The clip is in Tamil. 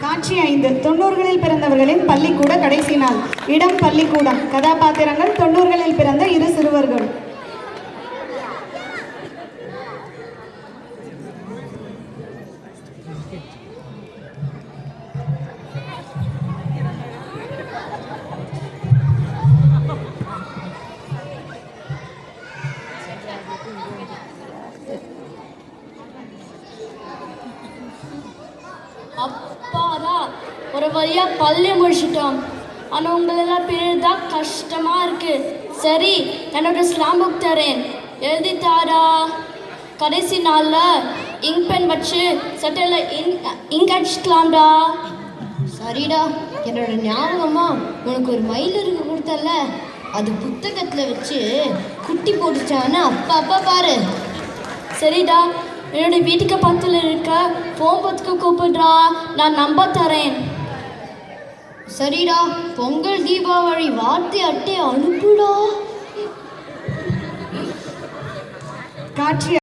காட்சி 5 90களில் பிறந்தவர்களின் பள்ளிக்கூட கடைசி நாள். இடம் பள்ளிக்கூடம். கதாபாத்திரங்கள் 90களில் பிறந்த இரு சிறுவர்கள். அப்பாடா, ஒரு வழியா பள்ளி முடிச்சிட்டோம். ஆனால் உங்களெல்லாம் பேர் தான் கஷ்டமா இருக்கு. சரி, என்னோட ஸ்லாம் புக் தரேன், எழுதி தாரா. கடைசி நாளில் இங்க் பென் வச்சு சட்டையில் இங்க் அடிச்சுக்கலாம்டா. சரிடா, என்னோட ஞாபகமா உனக்கு ஒரு மயில் இருக்கு கொடுத்தல, அது புத்தகத்தில் வச்சு குட்டி போட்டுச்சான்னு அப்பா பாரு. சரிடா, என்னோட வீட்டுக்கு பக்கத்தில் இருக்க ஃபோன் பத்துக்கு கூப்பிடுறா, நான் நம்பர் தரேன். சரிடா, பொங்கல் தீபாவளி வார்த்தை அட்டை அனுப்புடா. காட்சி